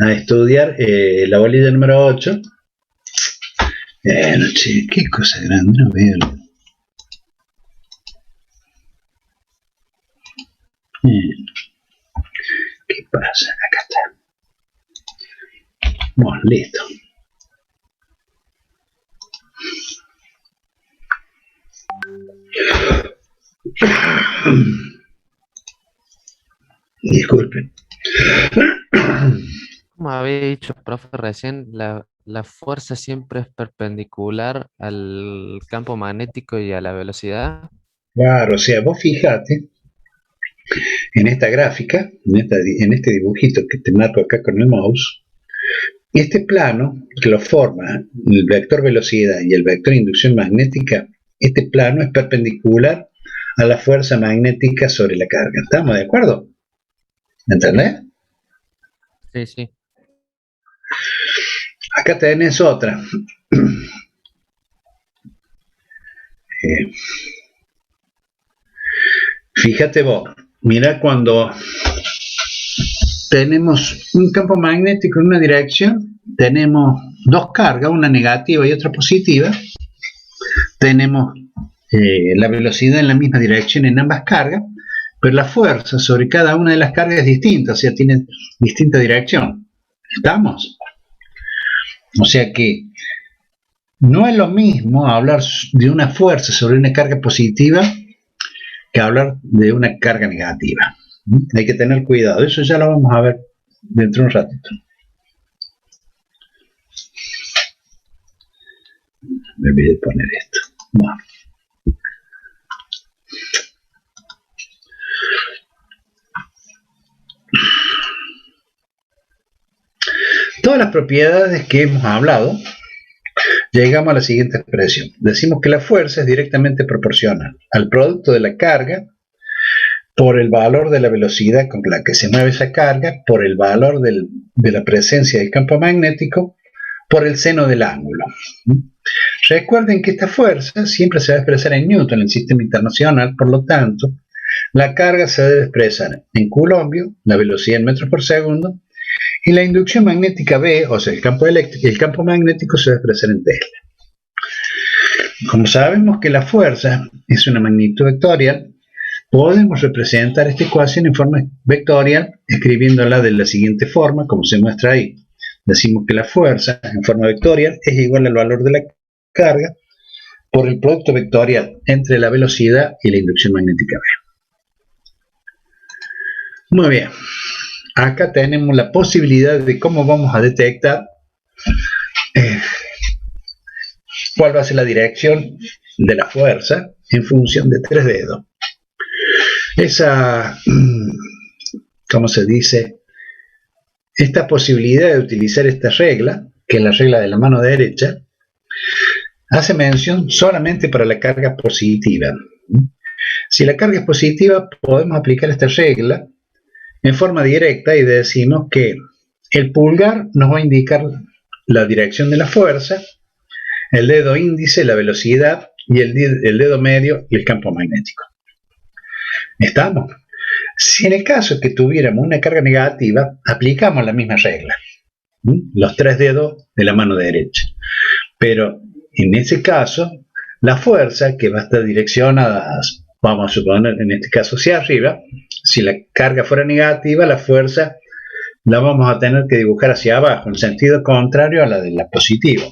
a estudiar la bolilla número 8. Che, qué cosa grande, no veo. ¿Qué pasa? Acá está. Bueno, listo. Disculpen. Como había dicho, profe, recién, la fuerza siempre es perpendicular al campo magnético y a la velocidad. Claro, o sea, vos fijate en esta gráfica, en este dibujito que te marco acá con el mouse, este plano que lo forma el vector velocidad y el vector inducción magnética, este plano es perpendicular a la fuerza magnética sobre la carga. ¿Estamos de acuerdo? ¿Entendés? Sí, sí. Acá tenés otra. Fíjate vos, mira cuando tenemos un campo magnético en una dirección, tenemos dos cargas, una negativa y otra positiva, tenemos la velocidad en la misma dirección en ambas cargas, pero la fuerza sobre cada una de las cargas es distinta, o sea, tiene distinta dirección. ¿Estamos? O sea que no es lo mismo hablar de una fuerza sobre una carga positiva que hablar de una carga negativa. Hay que tener cuidado, eso ya lo vamos a ver dentro de un ratito. Me olvidé poner esto. Bueno. Todas las propiedades que hemos hablado, llegamos a la siguiente expresión. Decimos que la fuerza es directamente proporcional al producto de la carga por el valor de la velocidad con la que se mueve esa carga, por el valor de la presencia del campo magnético, por el seno del ángulo. Recuerden que esta fuerza siempre se va a expresar en Newton, en el sistema internacional, por lo tanto, la carga se debe expresar en coulombio, la velocidad en metros por segundo, y la inducción magnética B, o sea, el campo magnético se debe expresar en Tesla. Como sabemos que la fuerza es una magnitud vectorial, podemos representar esta ecuación en forma vectorial escribiéndola de la siguiente forma, como se muestra ahí. Decimos que la fuerza en forma vectorial es igual al valor de la carga por el producto vectorial entre la velocidad y la inducción magnética B. Muy bien. Acá tenemos la posibilidad de cómo vamos a detectar cuál va a ser la dirección de la fuerza en función de tres dedos. Esa, ¿cómo se dice? Esta posibilidad de utilizar esta regla, que es la regla de la mano derecha, hace mención solamente para la carga positiva. Si la carga es positiva, podemos aplicar esta regla en forma directa y decimos que el pulgar nos va a indicar la dirección de la fuerza, el dedo índice la velocidad y el dedo medio el campo magnético. ¿Estamos? Si en el caso que tuviéramos una carga negativa, aplicamos la misma regla, los tres dedos de la mano derecha. Pero en ese caso, la fuerza que va a estar direccionada, vamos a suponer en este caso hacia arriba, si la carga fuera negativa, la fuerza la vamos a tener que dibujar hacia abajo, en sentido contrario a la de la positiva.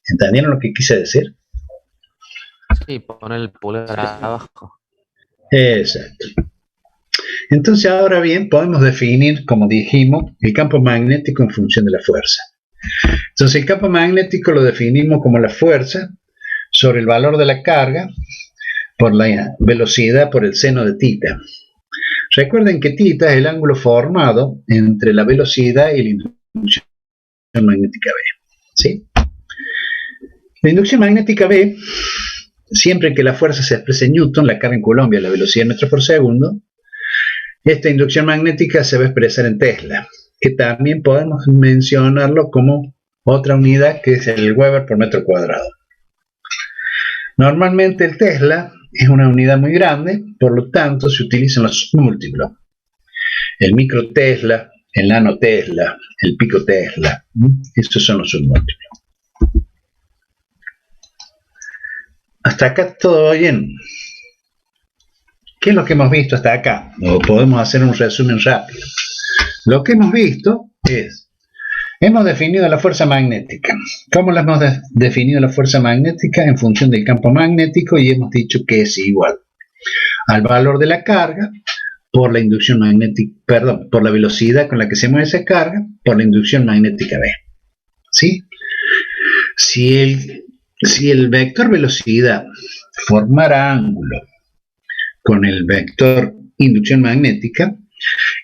¿Entendieron lo que quise decir? Sí, poner el pulgar abajo. Exacto. Entonces, ahora bien, podemos definir, como dijimos, el campo magnético en función de la fuerza. Entonces, el campo magnético lo definimos como la fuerza sobre el valor de la carga por la velocidad por el seno de θ. Recuerden que θ es el ángulo formado entre la velocidad y la inducción magnética B. ¿Sí? La inducción magnética B, siempre que la fuerza se exprese en Newton, la carga en Coulomb, la velocidad en metros por segundo, esta inducción magnética se va a expresar en Tesla, que también podemos mencionarlo como otra unidad que es el Weber por metro cuadrado. Normalmente el Tesla es una unidad muy grande, por lo tanto se utilizan los múltiplos. El micro Tesla, el nano Tesla, el pico Tesla. Estos son los submúltiplos. Hasta acá todo bien. ¿Qué es lo que hemos visto hasta acá? O podemos hacer un resumen rápido. Lo que hemos visto es, hemos definido la fuerza magnética. ¿Cómo la hemos definido la fuerza magnética? En función del campo magnético, y hemos dicho que es igual al valor de la carga por la inducción magnética, perdón, por la velocidad con la que se mueve esa carga por la inducción magnética B. ¿Sí? Si el vector velocidad formara ángulo con el vector inducción magnética,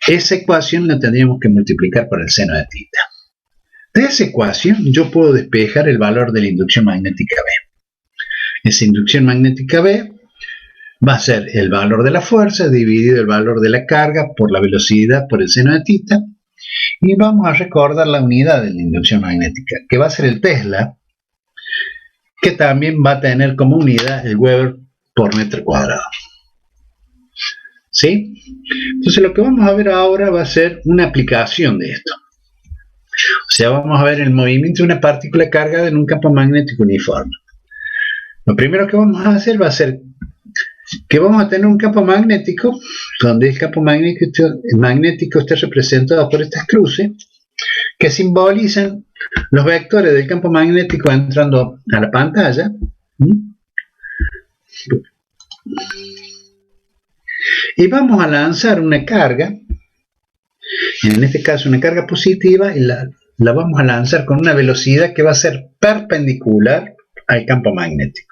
esa ecuación la tendríamos que multiplicar por el seno de θ. De esa ecuación yo puedo despejar el valor de la inducción magnética B. Esa inducción magnética B va a ser el valor de la fuerza dividido el valor de la carga por la velocidad por el seno de θ, y vamos a recordar la unidad de la inducción magnética, que va a ser el Tesla, que también va a tener como unidad el Weber por metro cuadrado. ¿Sí? Entonces lo que vamos a ver ahora va a ser una aplicación de esto. O sea, vamos a ver el movimiento de una partícula cargada en un campo magnético uniforme. Lo primero que vamos a hacer va a ser que vamos a tener un campo magnético donde el campo magnético está representado por estas cruces que simbolizan los vectores del campo magnético entrando a la pantalla. Y vamos a lanzar una carga, en este caso una carga positiva, y la vamos a lanzar con una velocidad que va a ser perpendicular al campo magnético.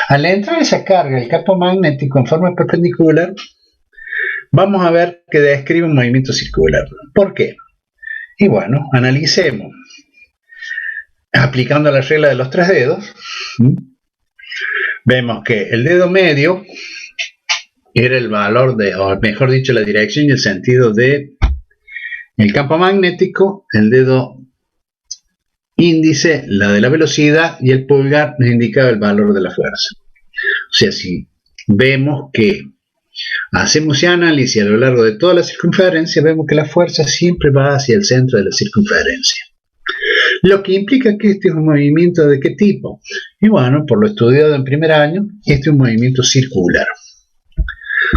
Al entrar esa carga al campo magnético en forma perpendicular, vamos a ver que describe un movimiento circular. ¿Por qué? Y bueno, analicemos. Aplicando la regla de los 3 dedos, vemos que el dedo medio era el valor de, o mejor dicho, la dirección y el sentido de el campo magnético, el dedo índice, la de la velocidad, y el pulgar nos indicaba el valor de la fuerza. O sea, si vemos que hacemos ese análisis a lo largo de toda la circunferencia, vemos que la fuerza siempre va hacia el centro de la circunferencia. Lo que implica que este es un movimiento ¿de qué tipo? Y bueno, por lo estudiado en primer año, este es un movimiento circular.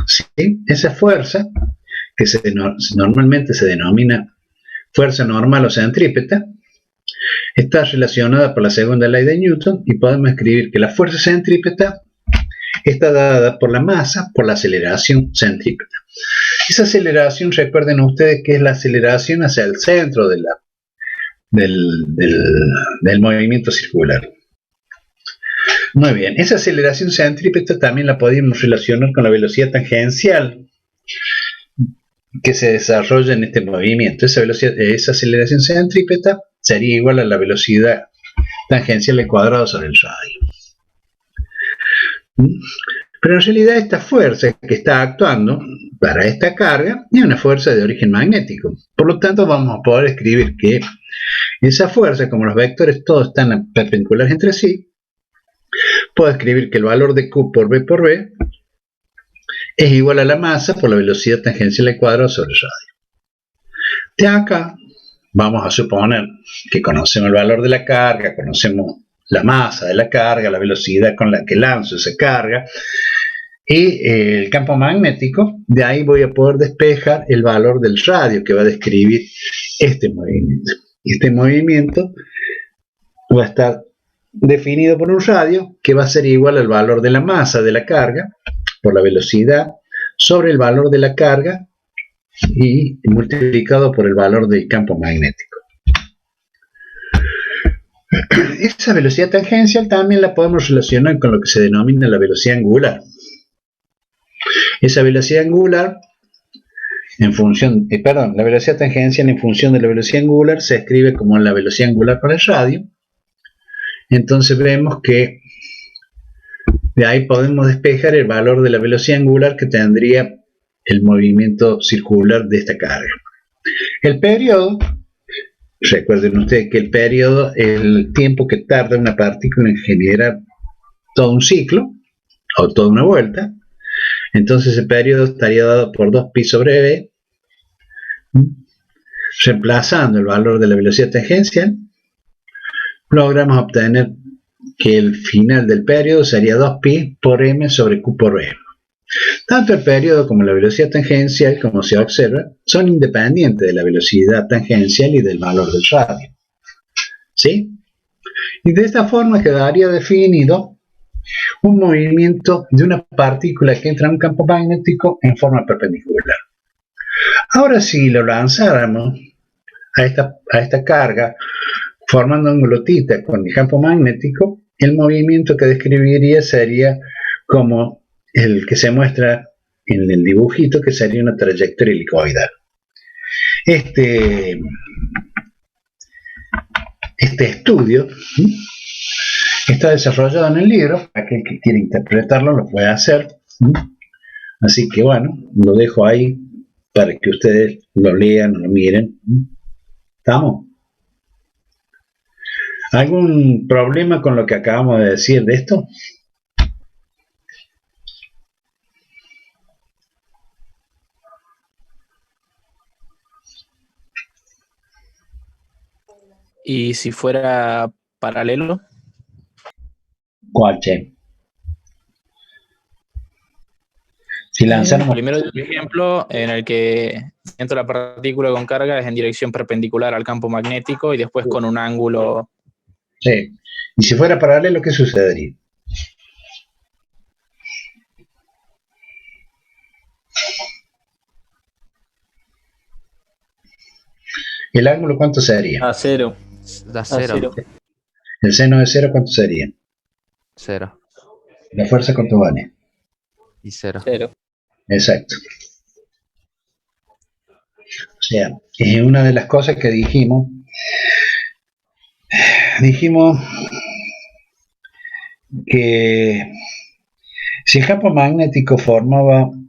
¿Sí? Esa fuerza, que normalmente se denomina fuerza normal o centrípeta, está relacionada por la segunda ley de Newton, y podemos escribir que la fuerza centrípeta está dada por la masa por la aceleración centrípeta. Esa aceleración, recuerden ustedes que es la aceleración hacia el centro de del movimiento circular. Muy bien, esa aceleración centrípeta también la podemos relacionar con la velocidad tangencial que se desarrolla en este movimiento. Esa aceleración centrípeta sería igual a la velocidad tangencial al cuadrado sobre el radio. Pero en realidad esta fuerza que está actuando para esta carga es una fuerza de origen magnético. Por lo tanto, vamos a poder escribir que esa fuerza, como los vectores todos están perpendiculares entre sí, puedo escribir que el valor de Q por B es igual a la masa por la velocidad tangencial al cuadrado sobre el radio. De acá vamos a suponer que conocemos el valor de la carga, conocemos la masa de la carga, la velocidad con la que lanzo esa carga y el campo magnético. De ahí voy a poder despejar el valor del radio que va a describir este movimiento. Este movimiento va a estar definido por un radio que va a ser igual al valor de la masa de la carga por la velocidad sobre el valor de la carga y multiplicado por el valor del campo magnético. Esa velocidad tangencial también la podemos relacionar con lo que se denomina la velocidad angular. Esa velocidad angular la velocidad tangencial en función de la velocidad angular se escribe como la velocidad angular por el radio. Entonces vemos que de ahí podemos despejar el valor de la velocidad angular que tendría el movimiento circular de esta carga. El periodo, recuerden ustedes que el periodo es el tiempo que tarda una partícula en generar todo un ciclo o toda una vuelta. Entonces el periodo estaría dado por 2pi sobre b Reemplazando el valor de la velocidad tangencial, logramos obtener que el final del periodo sería 2pi por m sobre q por m. Tanto el periodo como la velocidad tangencial, como se observa, son independientes de la velocidad tangencial y del valor del radio. ¿Sí? Y de esta forma quedaría definido un movimiento de una partícula que entra en un campo magnético en forma perpendicular. Ahora, si lo lanzáramos a esta carga formando un ángulo θ con el campo magnético, el movimiento que describiría sería como el que se muestra en el dibujito, que sería una trayectoria helicoidal. Este estudio está desarrollado en el libro. Aquel que quiera interpretarlo lo puede hacer. Así que bueno, lo dejo ahí para que ustedes lo lean o lo miren. ¿Estamos? ¿Algún problema con lo que acabamos de decir de esto? ¿Y si fuera paralelo? ¿Cuál, che? Si lanzáramos... Primero el ejemplo en el que entra la partícula con carga es en dirección perpendicular al campo magnético y después con un ángulo... Sí. Y si fuera paralelo, ¿qué sucedería? ¿El ángulo cuánto sería? A cero. Da cero. ¿El seno de cero cuánto sería? Cero. ¿La fuerza cuánto vale? Y cero. Exacto. O sea, una de las cosas que dijimos que si el campo magnético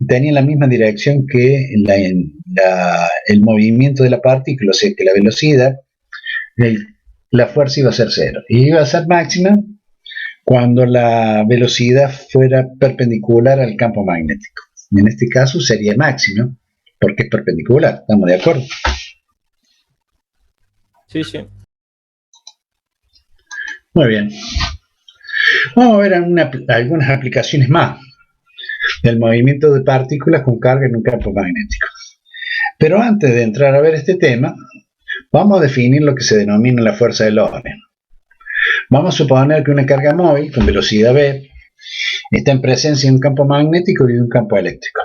tenía la misma dirección que el movimiento de la partícula, o sea que la velocidad, la fuerza iba a ser cero. Y iba a ser máxima cuando la velocidad fuera perpendicular al campo magnético. En este caso sería máxima, porque es perpendicular. ¿Estamos de acuerdo? Sí. Muy bien. Vamos a ver algunas aplicaciones más del movimiento de partículas con carga en un campo magnético. Pero antes de entrar a ver este tema, vamos a definir lo que se denomina la fuerza de Lorentz. Vamos a suponer que una carga móvil con velocidad v está en presencia de un campo magnético y de un campo eléctrico.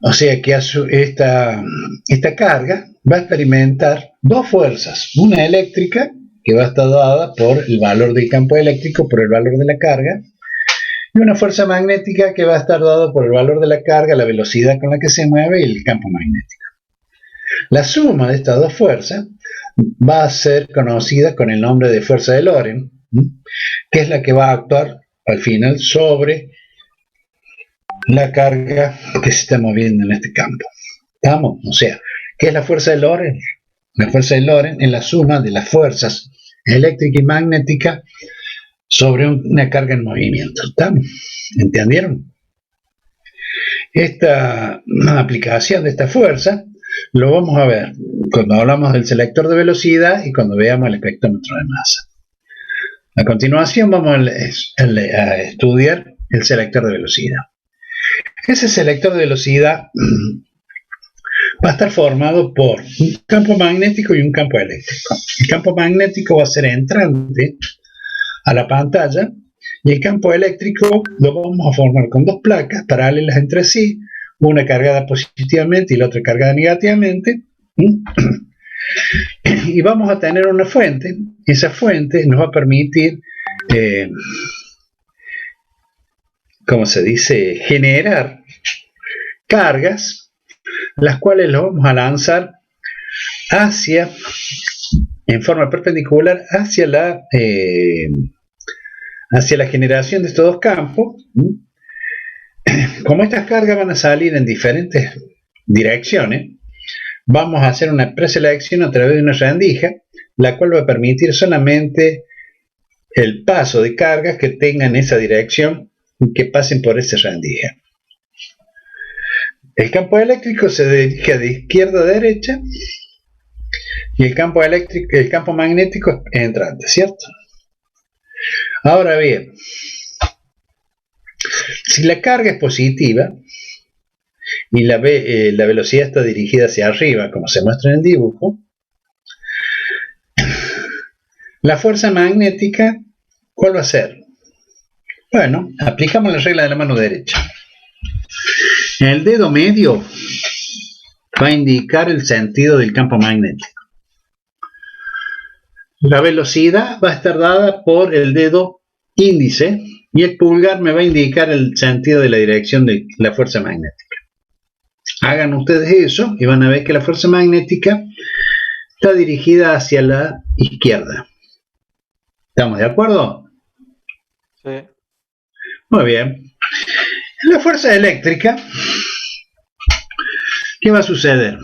O sea que esta carga va a experimentar dos fuerzas, una eléctrica que va a estar dada por el valor del campo eléctrico, por el valor de la carga, y una fuerza magnética que va a estar dada por el valor de la carga, la velocidad con la que se mueve y el campo magnético. La suma de estas dos fuerzas va a ser conocida con el nombre de fuerza de Lorentz, que es la que va a actuar al final sobre la carga que se está moviendo en este campo. ¿Estamos? O sea, ¿qué es la fuerza de Lorentz? La fuerza de Lorentz es la suma de las fuerzas eléctrica y magnética sobre una carga en movimiento. ¿Estamos? ¿Entendieron? Esta aplicación de esta fuerza lo vamos a ver cuando hablamos del selector de velocidad y cuando veamos el espectrómetro de masa. A continuación vamos a estudiar el selector de velocidad. Ese selector de velocidad va a estar formado por un campo magnético y un campo eléctrico. El campo magnético va a ser entrante a la pantalla y el campo eléctrico lo vamos a formar con dos placas paralelas entre sí, una cargada positivamente y la otra cargada negativamente, y vamos a tener una fuente. Esa fuente nos va a permitir, ¿cómo se dice?, generar cargas, las cuales lo vamos a lanzar en forma perpendicular hacia la generación de estos dos campos. Como estas cargas van a salir en diferentes direcciones, vamos a hacer una preselección a través de una rendija, la cual va a permitir solamente el paso de cargas que tengan esa dirección y que pasen por esa rendija. El campo eléctrico se dirige de izquierda a derecha y el campo magnético es entrante, ¿cierto? Ahora bien, si la carga es positiva y la velocidad está dirigida hacia arriba, como se muestra en el dibujo, la fuerza magnética, ¿cuál va a ser? Bueno, aplicamos la regla de la mano derecha. El dedo medio va a indicar el sentido del campo magnético. La velocidad va a estar dada por el dedo índice y el pulgar me va a indicar el sentido de la dirección de la fuerza magnética. Hagan ustedes eso y van a ver que la fuerza magnética está dirigida hacia la izquierda. ¿Estamos de acuerdo? Sí. Muy bien. En la fuerza eléctrica, ¿qué va a suceder?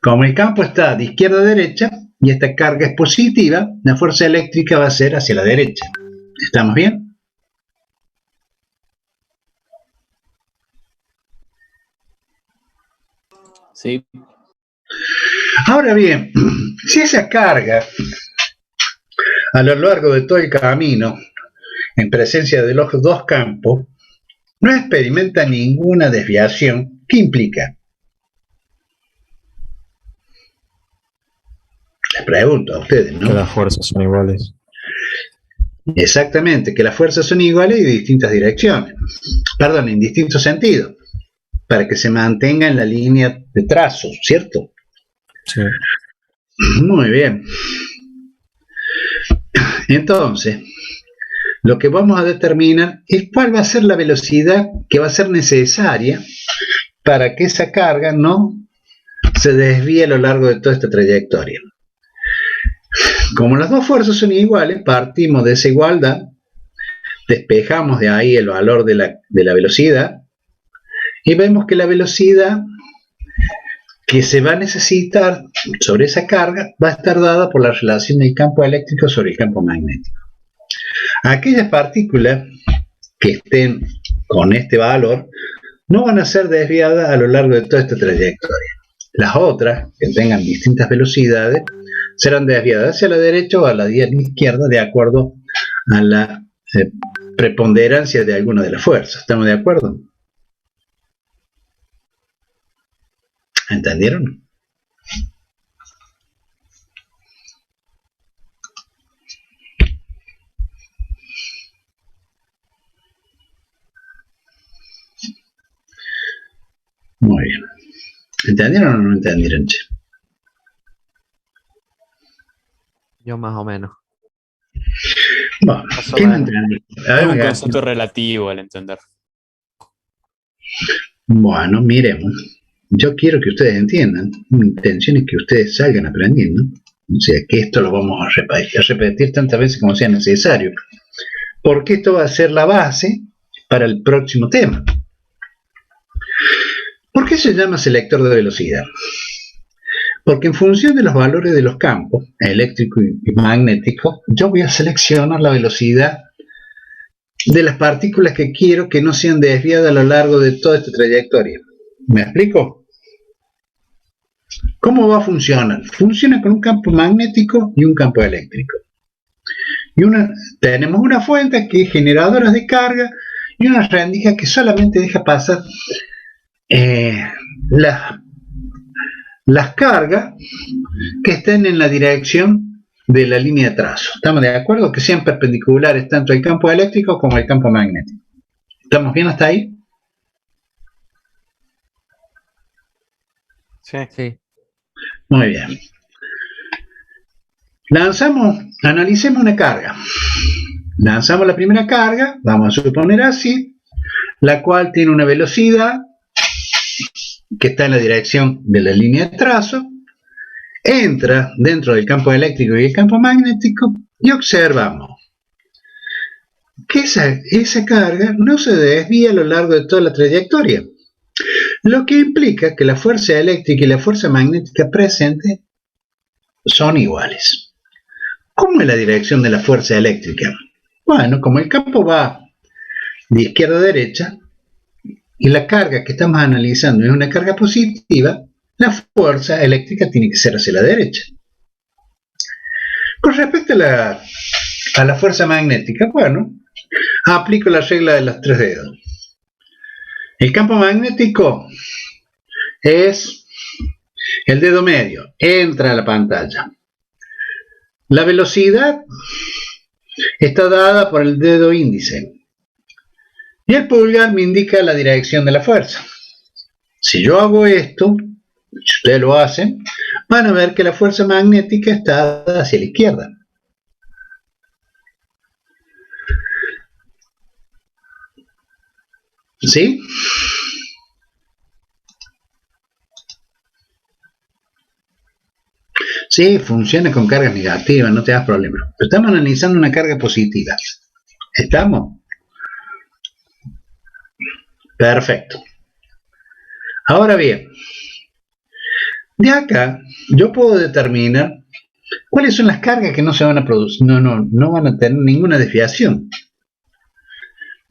Como el campo está de izquierda a derecha y esta carga es positiva, la fuerza eléctrica va a ser hacia la derecha. ¿Estamos bien? Sí. Ahora bien, si esa carga a lo largo de todo el camino, en presencia de los dos campos, no experimenta ninguna desviación, ¿qué implica? Les pregunto a ustedes, ¿no? Que las fuerzas son iguales. Exactamente, que las fuerzas son iguales y de distintas direcciones. Perdón, en distintos sentidos, para que se mantenga en la línea de trazo, ¿cierto? Sí. Muy bien. Entonces, lo que vamos a determinar es cuál va a ser la velocidad que va a ser necesaria para que esa carga no se desvíe a lo largo de toda esta trayectoria. Como las dos fuerzas son iguales, partimos de esa igualdad, despejamos de ahí el valor de la velocidad y vemos que la velocidad que se va a necesitar sobre esa carga va a estar dada por la relación del campo eléctrico sobre el campo magnético. Aquellas partículas que estén con este valor no van a ser desviadas a lo largo de toda esta trayectoria. Las otras, que tengan distintas velocidades, serán desviadas hacia la derecha o a la izquierda de acuerdo a la preponderancia de alguna de las fuerzas. ¿Estamos de acuerdo? ¿Entendieron? Muy bien. ¿Entendieron o no entendieron, che? Yo más o menos. Bueno, Más o ¿quién menos. entendió? Es un concepto relativo al entender. Bueno, miremos. Yo quiero que ustedes entiendan. Mi intención es que ustedes salgan aprendiendo. O sea, que esto lo vamos a repetir tantas veces como sea necesario. Porque esto va a ser la base para el próximo tema. ¿Por qué se llama selector de velocidad? Porque en función de los valores de los campos, eléctrico y magnético, yo voy a seleccionar la velocidad de las partículas que quiero que no sean desviadas a lo largo de toda esta trayectoria. ¿Me explico? ¿Cómo va a funcionar? Funciona con un campo magnético y un campo eléctrico. Tenemos una fuente que es generadora de carga y una rendija que solamente deja pasar las cargas que estén en la dirección de la línea de trazo. ¿Estamos de acuerdo? Que sean perpendiculares tanto el campo eléctrico como el campo magnético. ¿Estamos bien hasta ahí? Sí. Sí. Muy bien. Analicemos una carga. Lanzamos la primera carga, vamos a suponer así, la cual tiene una velocidad que está en la dirección de la línea de trazo, entra dentro del campo eléctrico y el campo magnético y observamos que esa carga no se desvía a lo largo de toda la trayectoria, lo que implica que la fuerza eléctrica y la fuerza magnética presente son iguales. ¿Cómo es la dirección de la fuerza eléctrica? Bueno, como el campo va de izquierda a derecha, y la carga que estamos analizando es una carga positiva, la fuerza eléctrica tiene que ser hacia la derecha. Con respecto a la fuerza magnética, bueno, aplico la regla de los 3 dedos. El campo magnético es el dedo medio, entra a la pantalla. La velocidad está dada por el dedo índice. Y el pulgar me indica la dirección de la fuerza. Si yo hago esto, si ustedes lo hacen, van a ver que la fuerza magnética está dada hacia la izquierda. ¿Sí? Sí, funciona con cargas negativas, no te das problema. Pero estamos analizando una carga positiva. ¿Estamos? Perfecto. Ahora bien, de acá yo puedo determinar cuáles son las cargas que no se van a producir, no van a tener ninguna desviación.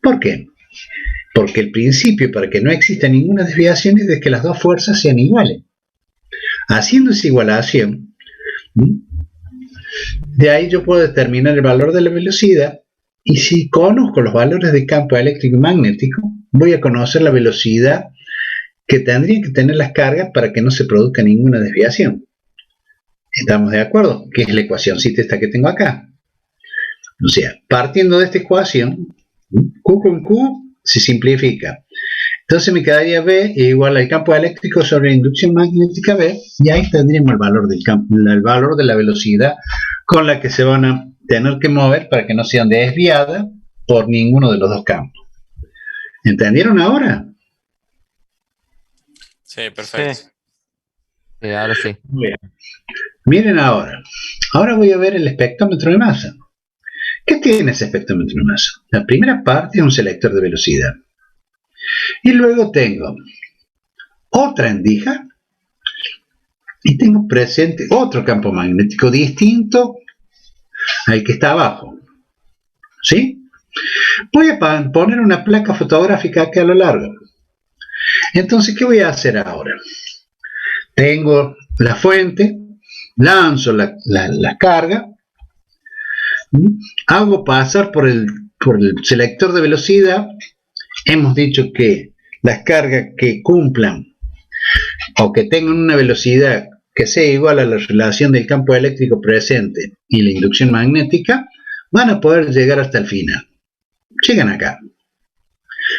¿Por qué? Porque el principio para que no exista ninguna desviación es de que las dos fuerzas sean iguales. Haciendo esa igualación, de ahí yo puedo determinar el valor de la velocidad, y si conozco los valores de campo eléctrico y magnético, voy a conocer la velocidad que tendrían que tener las cargas para que no se produzca ninguna desviación. ¿Estamos de acuerdo? Que es la ecuacióncita esta que tengo acá. O sea, partiendo de esta ecuación, Q con Q se simplifica. Entonces me quedaría B igual al campo eléctrico sobre la inducción magnética B, y ahí tendríamos el valor del campo, el valor de la velocidad con la que se van a tener que mover para que no sean desviadas por ninguno de los dos campos. ¿Entendieron ahora? Sí, perfecto. Sí, ahora sí. Muy bien. Miren ahora. Ahora voy a ver el espectrómetro de masa. ¿Qué tiene ese espectrómetro de masa? La primera parte es un selector de velocidad. Y luego tengo otra endija y tengo presente otro campo magnético distinto al que está abajo. ¿Sí? Voy a poner una placa fotográfica aquí a lo largo. Entonces, ¿qué voy a hacer ahora? Tengo la fuente, lanzo la carga, hago pasar por el selector de velocidad. Hemos dicho que las cargas que cumplan o que tengan una velocidad que sea igual a la relación del campo eléctrico presente y la inducción magnética van a poder llegar hasta el final. Llegan acá.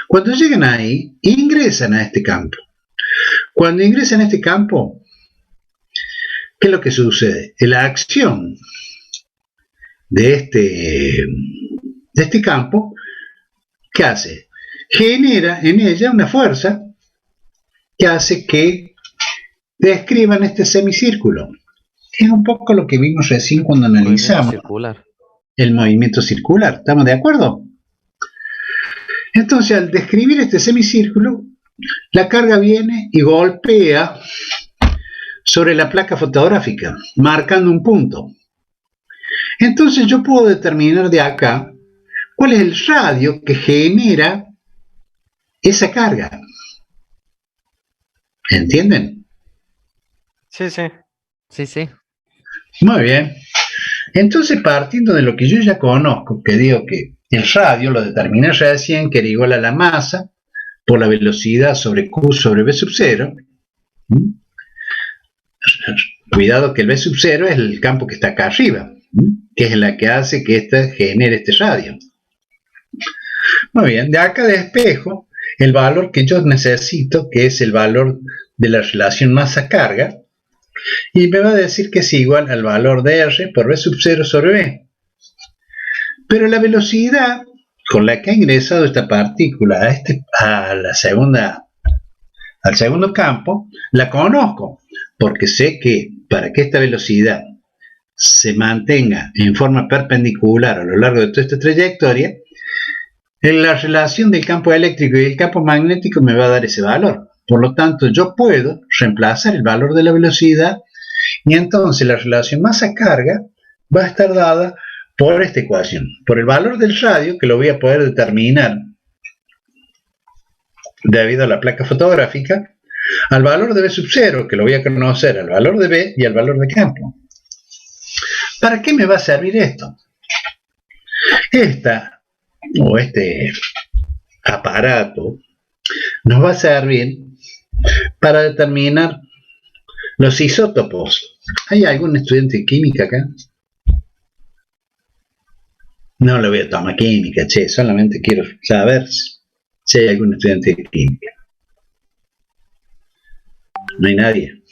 Cuando llegan ahí, ingresan a este campo. Cuando ingresan a este campo, ¿qué es lo que sucede? La acción de este campo, ¿qué hace? Genera en ella una fuerza que hace que describan este semicírculo. Es un poco lo que vimos recién cuando analizamos el movimiento circular. ¿Estamos de acuerdo? Entonces, al describir este semicírculo, la carga viene y golpea sobre la placa fotográfica, marcando un punto. Entonces, yo puedo determinar de acá cuál es el radio que genera esa carga. ¿Entienden? Sí, sí. Sí, sí. Muy bien. Entonces, partiendo de lo que yo ya conozco, que digo que el radio lo determiné recién, que era igual a la masa por la velocidad sobre Q sobre V sub 0. Cuidado que el V sub 0 es el campo que está acá arriba, que es la que hace que esta genere este radio. Muy bien, de acá despejo el valor que yo necesito, que es el valor de la relación masa-carga, y me va a decir que es igual al valor de R por V sub 0 sobre V. Pero la velocidad con la que ha ingresado esta partícula al segundo campo, la conozco, porque sé que para que esta velocidad se mantenga en forma perpendicular a lo largo de toda esta trayectoria, en la relación del campo eléctrico y el campo magnético me va a dar ese valor. Por lo tanto, yo puedo reemplazar el valor de la velocidad y entonces la relación masa-carga va a estar dada por esta ecuación, por el valor del radio, que lo voy a poder determinar debido a la placa fotográfica, al valor de B sub 0, que lo voy a conocer al valor de B y al valor de campo. ¿Para qué me va a servir esto? Este aparato nos va a servir para determinar los isótopos. ¿Hay algún estudiante de química acá? No le voy a tomar química, solamente quiero saber si hay algún estudiante de química. No hay nadie.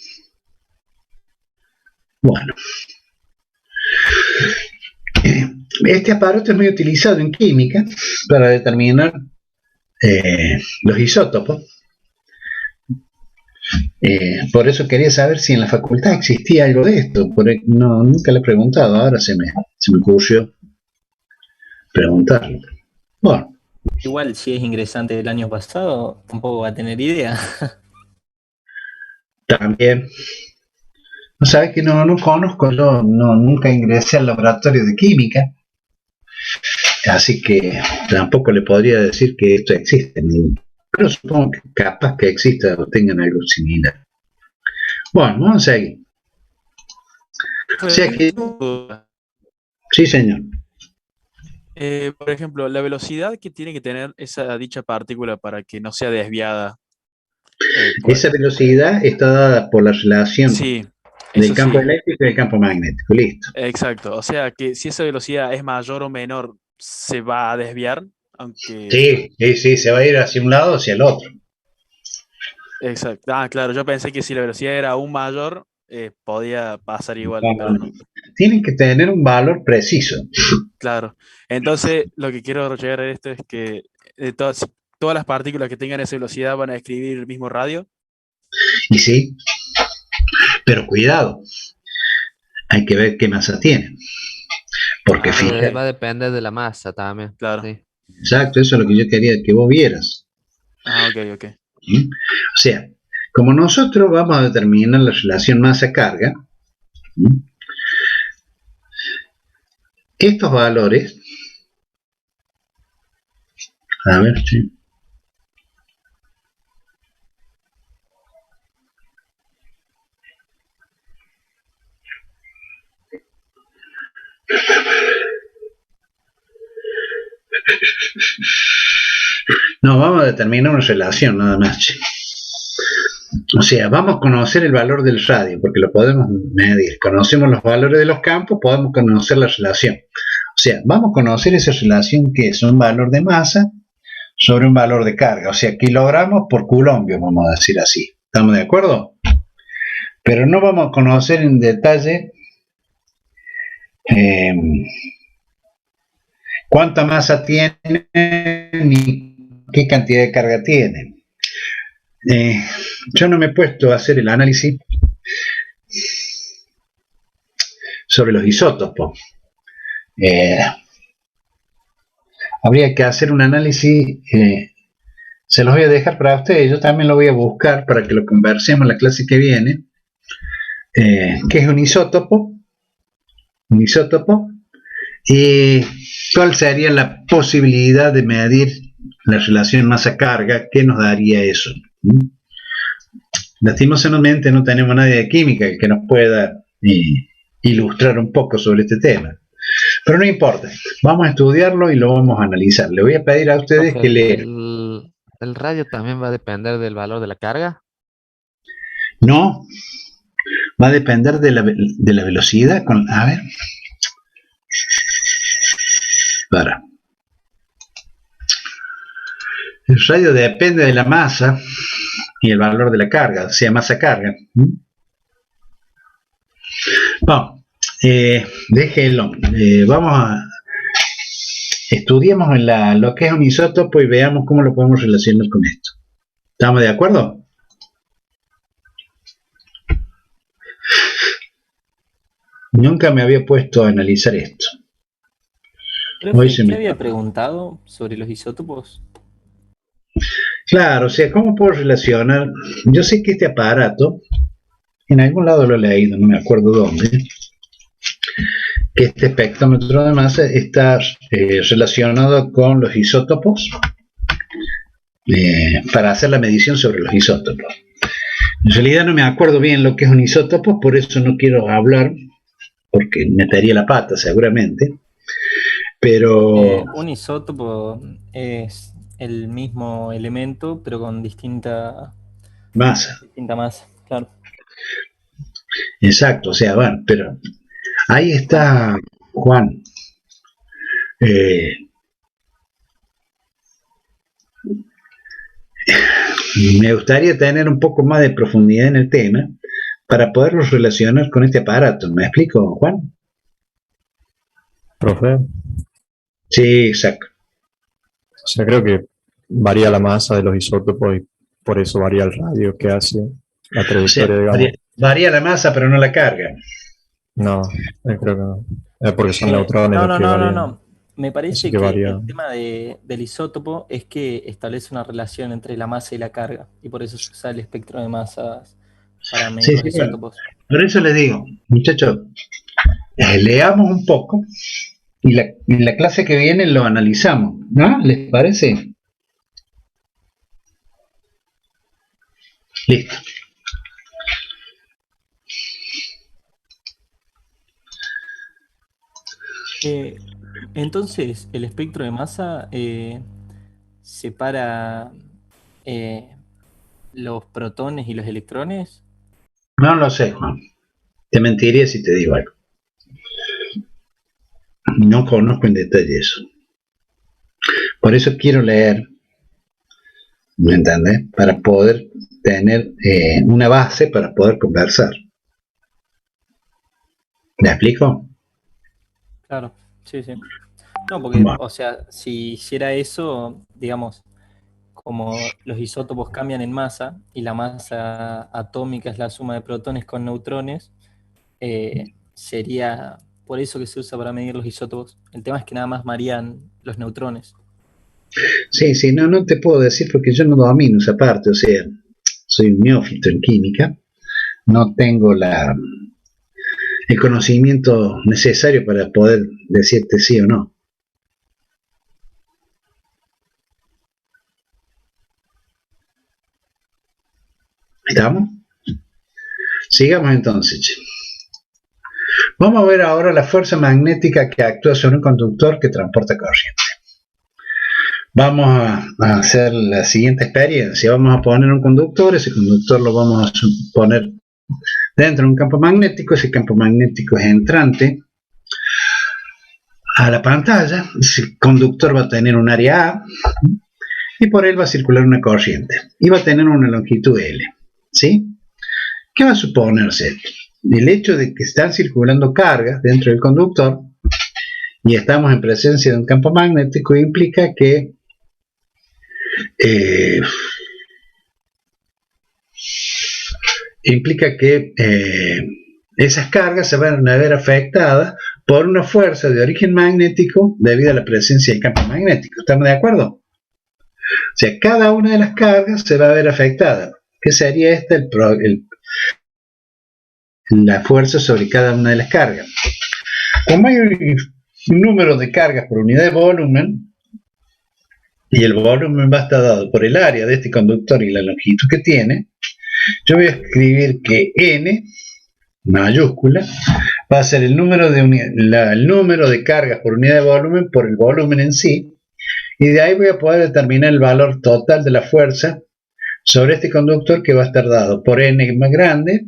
Bueno. Este aparato es muy utilizado en química para determinar los isótopos. Por eso quería saber si en la facultad existía algo de esto. No, nunca le he preguntado, ahora se me ocurrió preguntarlo. Bueno. Igual, si es ingresante del año pasado, tampoco va a tener idea. También. No sabes que no conozco, yo nunca ingresé al laboratorio de química, así que tampoco le podría decir que esto existe. Pero supongo que capaz que exista o tengan algo similar. Bueno, vamos a seguir. O sea que... Sí, señor. Por ejemplo, la velocidad que tiene que tener esa dicha partícula para que no sea desviada. Esa velocidad está dada por la relación del campo sí. eléctrico y del campo magnético. Listo. Exacto. O sea que si esa velocidad es mayor o menor, se va a desviar. Aunque... Sí, se va a ir hacia un lado o hacia el otro. Exacto. Ah, claro, yo pensé que si la velocidad era aún mayor, podía pasar igual. No. Tienen que tener un valor preciso. Claro. Entonces, lo que quiero llegar a esto es que todas las partículas que tengan esa velocidad van a escribir el mismo radio. Y sí, pero cuidado, hay que ver qué masa tienen. Porque fíjate. Va a depender de la masa también. Claro. Sí. Exacto, eso es lo que yo quería que vos vieras. Ah, ok. ¿Sí? O sea, como nosotros vamos a determinar la relación masa-carga, estos valores, a ver, sí. No, vamos a determinar una relación nada más. O sea, vamos a conocer el valor del radio, porque lo podemos medir. Conocemos los valores de los campos, podemos conocer la relación. O sea, vamos a conocer esa relación que es un valor de masa sobre un valor de carga. O sea, kilogramos por culombio, vamos a decir así. ¿Estamos de acuerdo? Pero no vamos a conocer en detalle cuánta masa tiene ni qué cantidad de carga tiene. Yo no me he puesto a hacer el análisis sobre los isótopos. Habría que hacer un análisis, se los voy a dejar para ustedes, yo también lo voy a buscar para que lo conversemos en la clase que viene. ¿Qué es un isótopo? Un isótopo. Y cuál sería la posibilidad de medir la relación masa-carga, ¿qué nos daría eso? Lastimosamente no tenemos nadie de química que nos pueda ilustrar un poco sobre este tema. Pero no importa, vamos a estudiarlo y lo vamos a analizar. Le voy a pedir a ustedes que lean. ¿El radio también va a depender del valor de la carga? No, va a depender de la velocidad. A ver. Para. El radio depende de la masa y el valor de la carga, o sea, masa-carga. Bueno, déjenlo. Estudiemos lo que es un isótopo y veamos cómo lo podemos relacionar con esto. ¿Estamos de acuerdo? Nunca me había puesto a analizar esto. Profe, ¿qué había preguntado sobre los isótopos? Claro, o sea, ¿cómo puedo relacionar? Yo sé que este aparato, en algún lado lo he leído, no me acuerdo dónde, que este espectrómetro de masa está relacionado con los isótopos para hacer la medición sobre los isótopos. En realidad no me acuerdo bien lo que es un isótopo, por eso no quiero hablar, porque metería la pata seguramente, pero... Un isótopo es el mismo elemento, pero con distinta masa. masa, claro. Exacto, o sea, bueno, pero ahí está Juan. Me gustaría tener un poco más de profundidad en el tema para poderlos relacionar con este aparato. ¿Me explico, Juan? Profe, Sí, exacto. o sea, creo que varía la masa de los isótopos y por eso varía el radio que hace la O sea, trayectoria, digamos. varía la masa, pero no la carga. No, creo que no. Es porque son neutrones los que varían. No. Me parece Así que que varía. el tema del isótopo es que establece una relación entre la masa y la carga, y por eso se usa el espectro de masas para medir Sí, los sí, bueno. isótopos. Por eso les digo, muchachos, leamos un poco y en la clase que viene lo analizamos, ¿no? ¿Les parece? Listo. Entonces, el espectro de masa separa los protones y los electrones. No lo sé, Juan. Te mentiría si te digo algo. No conozco en detalle eso. Por eso quiero leer, ¿me entiendes? Para poder tener una base para poder conversar. ¿Me explico? Claro, sí. No, porque, Bueno. o sea, si hiciera eso, digamos, como los isótopos cambian en masa y la masa atómica es la suma de protones con neutrones, sería por eso que se usa para medir los isótopos. El tema es que nada más varían los neutrones. Sí, no te puedo decir porque yo no domino esa parte, o sea, soy un neófito en química, no tengo el conocimiento necesario para poder decirte sí o no. ¿Estamos? Sigamos entonces. Vamos a ver ahora la fuerza magnética que actúa sobre un conductor que transporta corriente. Vamos a hacer la siguiente experiencia. Vamos a poner un conductor, ese conductor lo vamos a poner dentro de un campo magnético, ese campo magnético es entrante a la pantalla, ese conductor va a tener un área A y por él va a circular una corriente y va a tener una longitud L, ¿sí? ¿Qué va a suponerse? El hecho de que están circulando cargas dentro del conductor y estamos en presencia de un campo magnético implica que esas cargas se van a ver afectadas por una fuerza de origen magnético debido a la presencia del campo magnético. ¿Estamos de acuerdo? O sea, cada una de las cargas se va a ver afectada. ¿Qué sería esta? La fuerza sobre cada una de las cargas. Como hay un número de cargas por unidad de volumen, y el volumen va a estar dado por el área de este conductor y la longitud que tiene, yo voy a escribir que N, mayúscula, va a ser el número de cargas por unidad de volumen por el volumen en sí, y de ahí voy a poder determinar el valor total de la fuerza sobre este conductor que va a estar dado por N más grande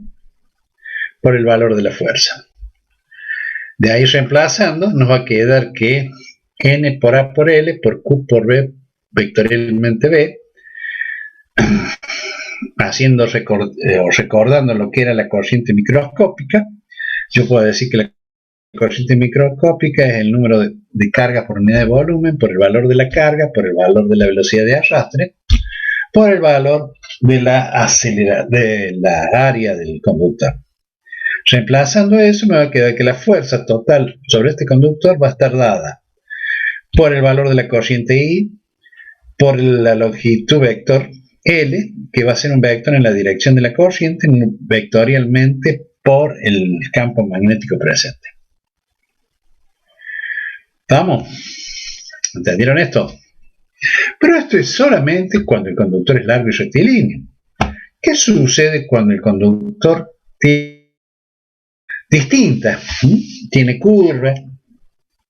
por el valor de la fuerza. De ahí reemplazando nos va a quedar que N por A por L por Q por B vectorialmente B, recordando lo que era la corriente microscópica, yo puedo decir que la corriente microscópica es el número de cargas por unidad de volumen por el valor de la carga, por el valor de la velocidad de arrastre, por el valor de la área del conductor. Reemplazando eso me va a quedar que la fuerza total sobre este conductor va a estar dada por el valor de la corriente I, por la longitud vector L, que va a ser un vector en la dirección de la corriente, vectorialmente por el campo magnético presente. ¿Estamos? ¿Entendieron esto? Pero esto es solamente cuando el conductor es largo y rectilíneo. ¿Qué sucede cuando el conductor tiene distinta? Tiene curva,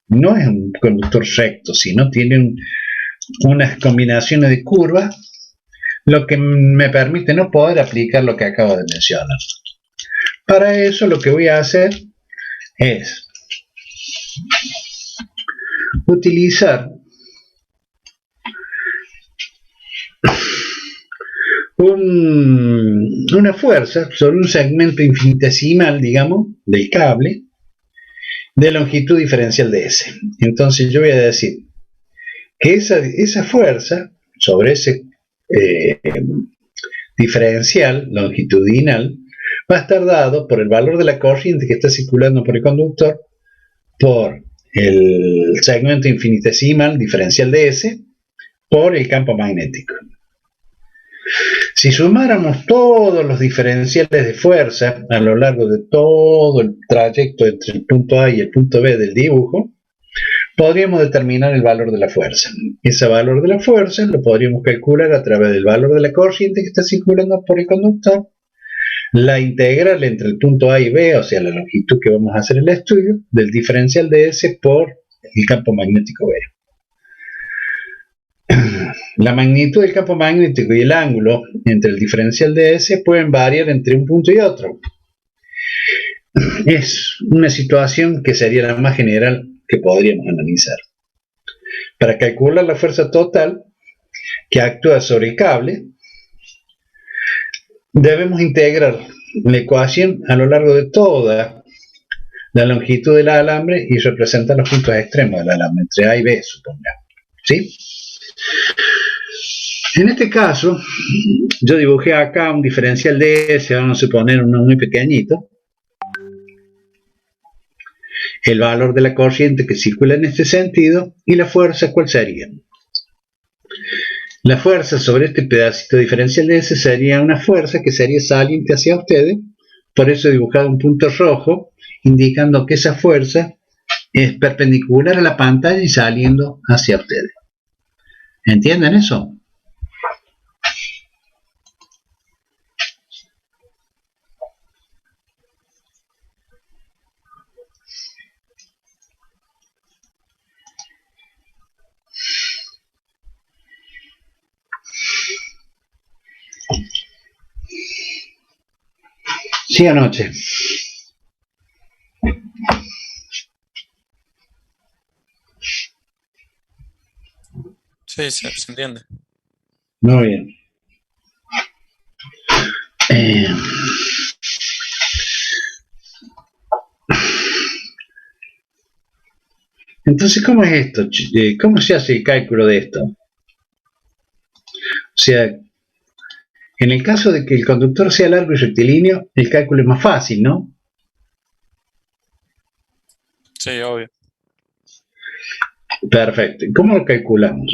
no es un conductor recto, sino tiene unas combinaciones de curvas, lo que me permite no poder aplicar lo que acabo de mencionar. Para eso lo que voy a hacer es utilizar una fuerza sobre un segmento infinitesimal, digamos, del cable, de longitud diferencial de S. Entonces yo voy a decir que esa fuerza sobre ese diferencial longitudinal va a estar dado por el valor de la corriente que está circulando por el conductor, por el segmento infinitesimal diferencial de S, por el campo magnético. Si sumáramos todos los diferenciales de fuerza a lo largo de todo el trayecto entre el punto A y el punto B del dibujo, podríamos determinar el valor de la fuerza. Ese valor de la fuerza lo podríamos calcular a través del valor de la corriente que está circulando por el conductor, la integral entre el punto A y B, o sea, la longitud que vamos a hacer el estudio, del diferencial de S por el campo magnético B. La magnitud del campo magnético y el ángulo entre el diferencial de S pueden variar entre un punto y otro. Es una situación que sería la más general que podríamos analizar. Para calcular la fuerza total que actúa sobre el cable, debemos integrar la ecuación a lo largo de toda la longitud del alambre y representar los puntos extremos del alambre, entre A y B, supongamos. ¿Sí? En este caso, yo dibujé acá un diferencial de S, vamos a suponer uno muy pequeñito. El valor de la corriente que circula en este sentido y la fuerza, ¿cuál sería? La fuerza sobre este pedacito diferencial de S sería una fuerza que sería saliente hacia ustedes, por eso he dibujado un punto rojo, indicando que esa fuerza es perpendicular a la pantalla y saliendo hacia ustedes. ¿Entienden eso? Sí, anoche. Sí, se entiende. Muy bien. Entonces, ¿cómo es esto? ¿Cómo se hace el cálculo de esto? O sea, en el caso de que el conductor sea largo y rectilíneo, el cálculo es más fácil, ¿no? Sí, obvio. Perfecto. ¿Cómo lo calculamos?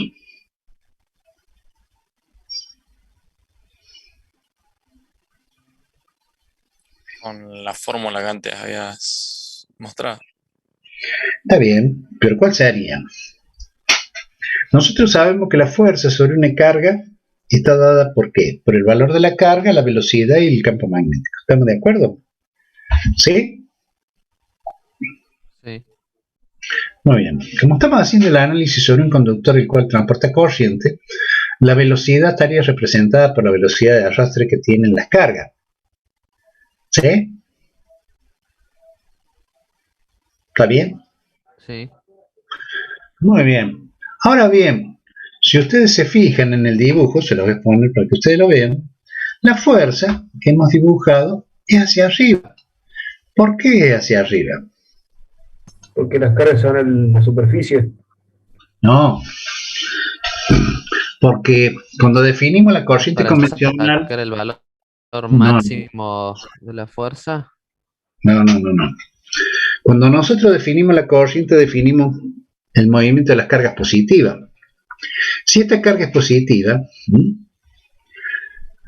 Con la fórmula que antes habías mostrado. Está bien, pero ¿cuál sería? Nosotros sabemos que la fuerza sobre una carga está dada ¿por qué? Por el valor de la carga, la velocidad y el campo magnético. ¿Estamos de acuerdo? ¿Sí? Sí. Muy bien. Como estamos haciendo el análisis sobre un conductor el cual transporta corriente, la velocidad estaría representada por la velocidad de arrastre que tienen las cargas. ¿Sí? ¿Está bien? Sí. Muy bien. Ahora bien, si ustedes se fijan en el dibujo, se lo voy a poner para que ustedes lo vean, la fuerza que hemos dibujado es hacia arriba. ¿Por qué es hacia arriba? Porque las cargas se van a la superficie. No, porque cuando definimos la corriente Para convencional... sacar el valor No. máximo de la fuerza. No. Cuando nosotros definimos la corriente, definimos el movimiento de las cargas positivas. Si esta carga es positiva,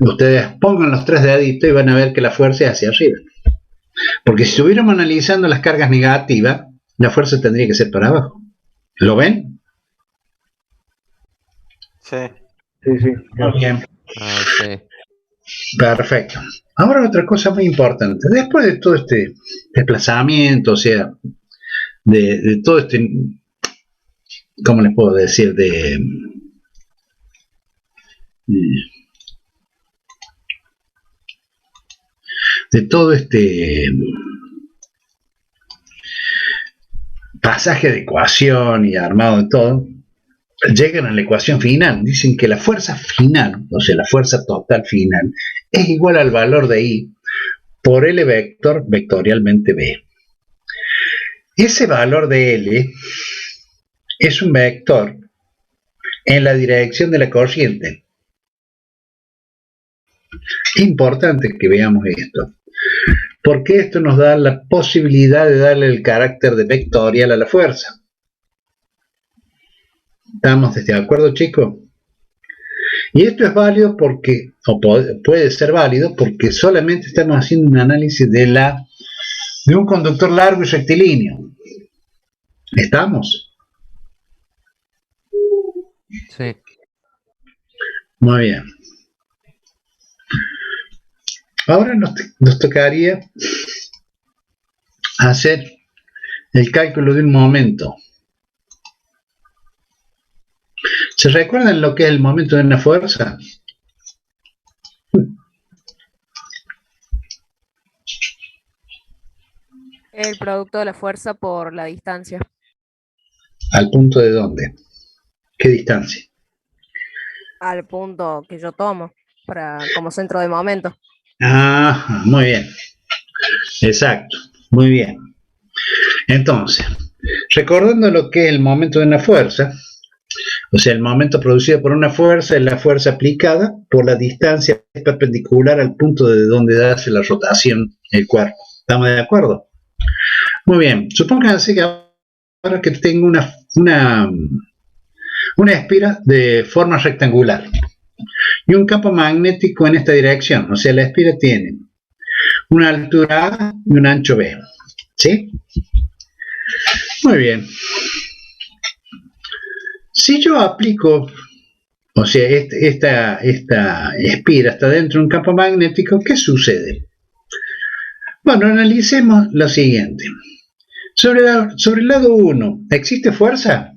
ustedes pongan los tres deditos y van a ver que la fuerza es hacia arriba. Porque si estuviéramos analizando las cargas negativas, la fuerza tendría que ser para abajo. ¿Lo ven? Sí. Sí, sí. Muy bien, Ah, sí. perfecto. Ahora otra cosa muy importante. Después de todo este desplazamiento, o sea, de todo este, ¿cómo les puedo decir? De todo este pasaje de ecuación y armado de todo, llegan a la ecuación final. Dicen que la fuerza final, o sea, la fuerza total final, es igual al valor de I por L vector vectorialmente B. Ese valor de L es un vector en la dirección de la corriente. Es importante que veamos esto, porque esto nos da la posibilidad de darle el carácter de vectorial a la fuerza. ¿Estamos de acuerdo, chicos? Y esto es válido porque, o puede ser válido porque solamente estamos haciendo un análisis de un conductor largo y rectilíneo. ¿Estamos? Sí. Muy bien. Ahora nos tocaría hacer el cálculo de un momento. ¿Se recuerdan lo que es el momento de una fuerza? El producto de la fuerza por la distancia. ¿Al punto de dónde? ¿Qué distancia? Al punto que yo tomo como centro de momento. Ah, muy bien. Exacto. Muy bien. Entonces, recordando lo que es el momento de una fuerza, o sea, el momento producido por una fuerza es la fuerza aplicada por la distancia perpendicular al punto de donde hace la rotación el cuerpo. ¿Estamos de acuerdo? Muy bien. Supónganse que ahora que tengo una espira de forma rectangular y un campo magnético en esta dirección. O sea, la espira tiene una altura A y un ancho B. ¿Sí? Muy bien. Si yo aplico, o sea, esta espira está dentro de un campo magnético, ¿qué sucede? Bueno, analicemos lo siguiente. Sobre el lado 1, ¿existe fuerza?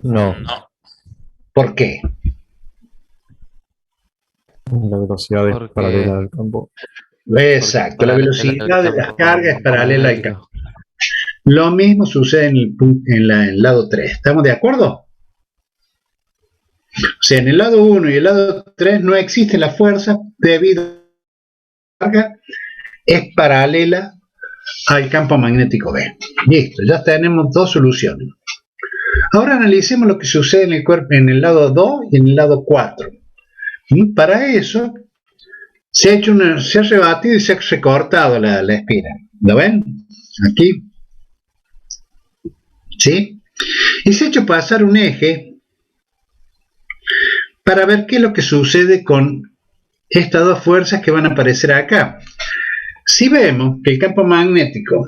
No, ¿Por qué? la velocidad es Porque- paralela al campo. Exacto, la velocidad de las cargas es paralela al campo. magnético. Lo mismo sucede en el lado 3. ¿Estamos de acuerdo? O sea, en el lado 1 y el lado 3 no existe la fuerza debido a la carga es paralela al campo magnético B. Listo, ya tenemos dos soluciones. Ahora analicemos lo que sucede en el cuerpo, en el lado 2 y en el lado 4. Para eso se ha rebatido y se ha recortado la espira. ¿Lo ven? Aquí. ¿Sí? Y se ha hecho pasar un eje para ver qué es lo que sucede con estas dos fuerzas que van a aparecer acá. Si vemos que el campo magnético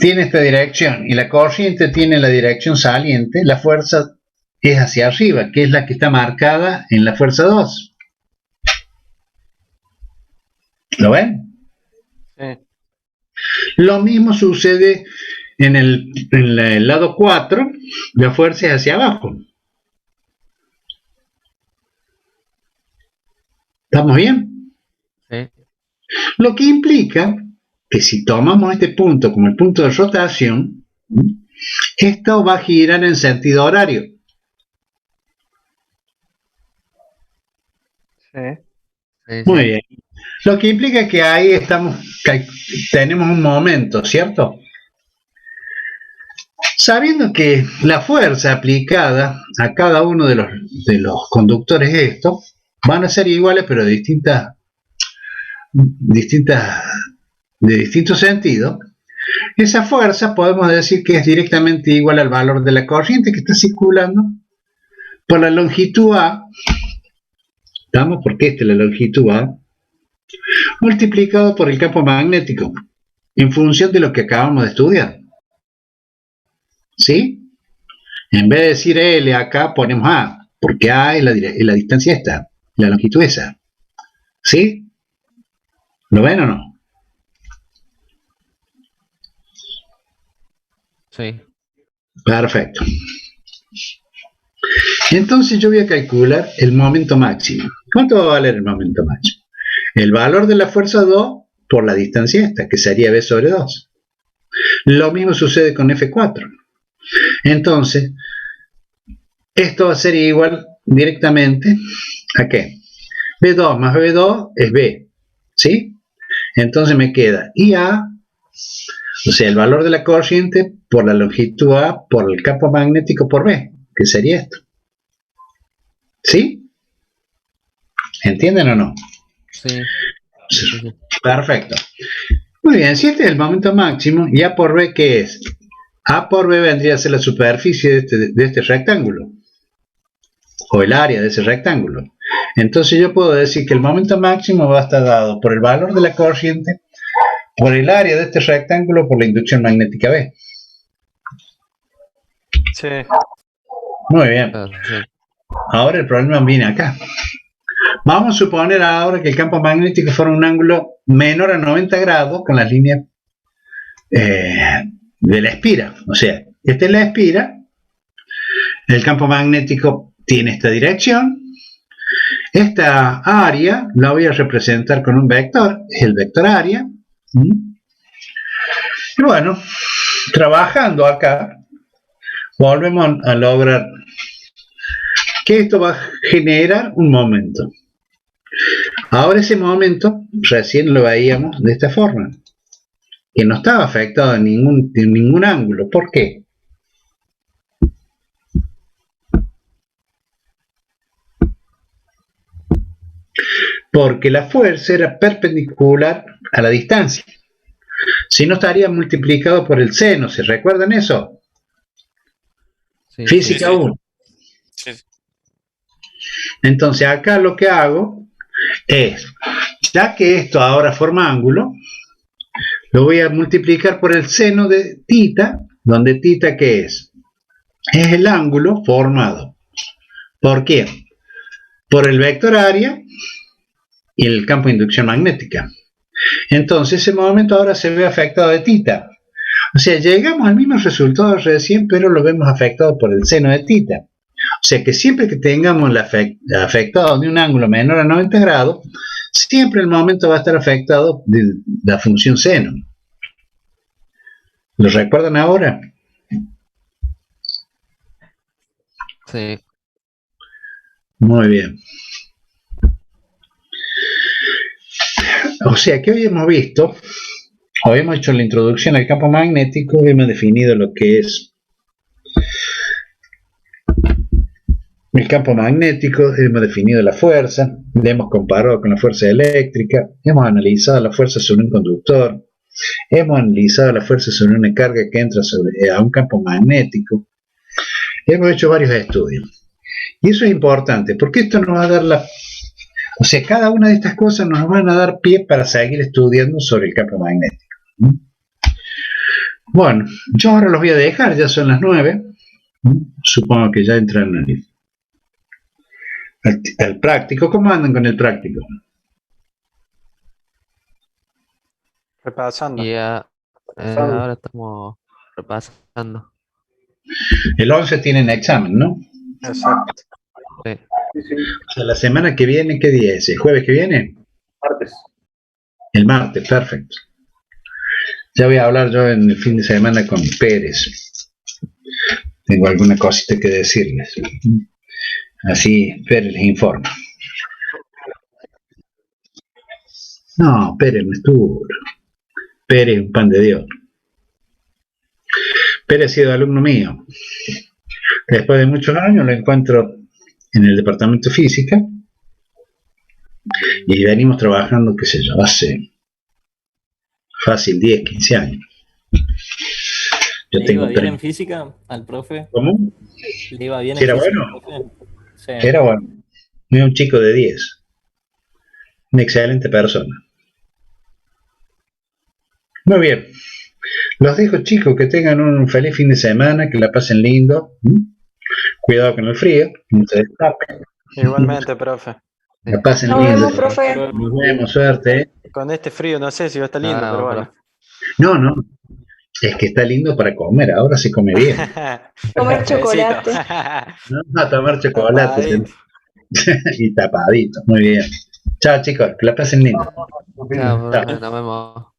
tiene esta dirección y la corriente tiene la dirección saliente, la fuerza es hacia arriba, que es la que está marcada en la fuerza 2. ¿Lo ven? Sí. Lo mismo sucede en el lado 4, la fuerza es hacia abajo. ¿Estamos bien? Sí. Lo que implica que si tomamos este punto como el punto de rotación, esto va a girar en sentido horario. Sí. Sí, Muy sí. bien. Lo que implica que ahí tenemos un momento, ¿cierto? Sabiendo que la fuerza aplicada a cada uno de los conductores estos van a ser iguales, pero de distintos sentidos, esa fuerza podemos decir que es directamente igual al valor de la corriente que está circulando por la longitud A ¿Estamos? Porque esta es la longitud A multiplicado por el campo magnético en función de lo que acabamos de estudiar. ¿Sí? En vez de decir L acá ponemos A, porque A es la distancia esta, la longitud esa. ¿Sí? ¿Lo ven o no? Sí. Perfecto. Entonces yo voy a calcular el momento máximo. ¿Cuánto va a valer el momento máximo? El valor de la fuerza 2 por la distancia esta, que sería B sobre 2. Lo mismo sucede con F4. Entonces, esto va a ser igual directamente ¿a qué? B2 más B2 es B. ¿Sí? Entonces me queda IA, o sea, el valor de la corriente por la longitud A por el campo magnético por B, que sería esto. ¿Sí? ¿Entienden o no? Sí. Perfecto. Muy bien, si este es el momento máximo, ¿y A por B qué es? A por B vendría a ser la superficie de este rectángulo, o el área de ese rectángulo. Entonces yo puedo decir que el momento máximo va a estar dado por el valor de la corriente, por el área de este rectángulo, por la inducción magnética B. Sí. Muy bien. Sí. Ahora el problema viene acá. Vamos a suponer ahora que el campo magnético forma un ángulo menor a 90 grados con las líneas de la espira. O sea, esta es la espira, el campo magnético tiene esta dirección, esta área la voy a representar con un vector, es el vector área. Y bueno, trabajando acá, volvemos a lograr que esto va a generar un momento. Ahora ese momento recién lo veíamos de esta forma, que no estaba afectado en ningún ángulo. ¿Por qué? Porque la fuerza era perpendicular a la distancia. Si no, estaría multiplicado por el seno. ¿Se recuerdan eso? Sí, Física 1. Sí. Entonces acá lo que hago es, ya que esto ahora forma ángulo, lo voy a multiplicar por el seno de tita, donde tita ¿qué es? Es el ángulo formado. ¿Por qué? Por el vector área y el campo de inducción magnética. Entonces ese momento ahora se ve afectado de tita. O sea, llegamos al mismo resultado recién, pero lo vemos afectado por el seno de tita. O sea que siempre que tengamos afectado de un ángulo menor a 90 grados, siempre el momento va a estar afectado de la función seno. ¿Lo recuerdan ahora? Sí. Muy bien. O sea que hoy hemos visto, hoy hemos hecho la introducción al campo magnético, y hemos definido lo que es el campo magnético, hemos definido la fuerza, le hemos comparado con la fuerza eléctrica, hemos analizado la fuerza sobre un conductor, hemos analizado la fuerza sobre una carga que entra a un campo magnético, hemos hecho varios estudios. Y eso es importante, porque esto nos va a dar o sea, cada una de estas cosas nos van a dar pie para seguir estudiando sobre el campo magnético. Bueno, yo ahora los voy a dejar, ya son las 9. Supongo que ya entran al práctico. ¿Cómo andan con el práctico? Repasando. Y ahora estamos repasando. El 11 tienen examen, ¿no? Exacto. Sí. Sí, sí. O sea, la semana que viene, ¿qué día es? ¿El jueves que viene? Martes. El martes, perfecto. Ya voy a hablar yo en el fin de semana con Pérez. Tengo alguna cosita que decirles. Así Pérez les informa. No, Pérez no estuvo. Pérez es un pan de Dios. Pérez ha sido alumno mío. Después de muchos años lo encuentro en el departamento de física y venimos trabajando, qué sé yo, hace fácil 10, 15 años. Yo ¿Le tengo iba bien 30. en física al profe? ¿Cómo? ¿Le iba bien ¿Sí en era física bueno? al profe? Sí. Era bueno. Es un chico de 10. Una excelente persona. Muy bien. Los dejo, chicos, que tengan un feliz fin de semana, que la pasen lindo. Cuidado con el frío, no se destapen. Igualmente, profe. La pasen Nos lindo. vemos, profe. Nos vemos, suerte. Con este frío no sé si va a estar lindo, Ah, pero profe. bueno. No, es que está lindo para comer, ahora se come bien. Comer chocolate. ¿No? A tomar chocolate y tapadito. Muy bien. Chao, chicos, que la pasen lindo. Chao, Chao. profe, nos vemos.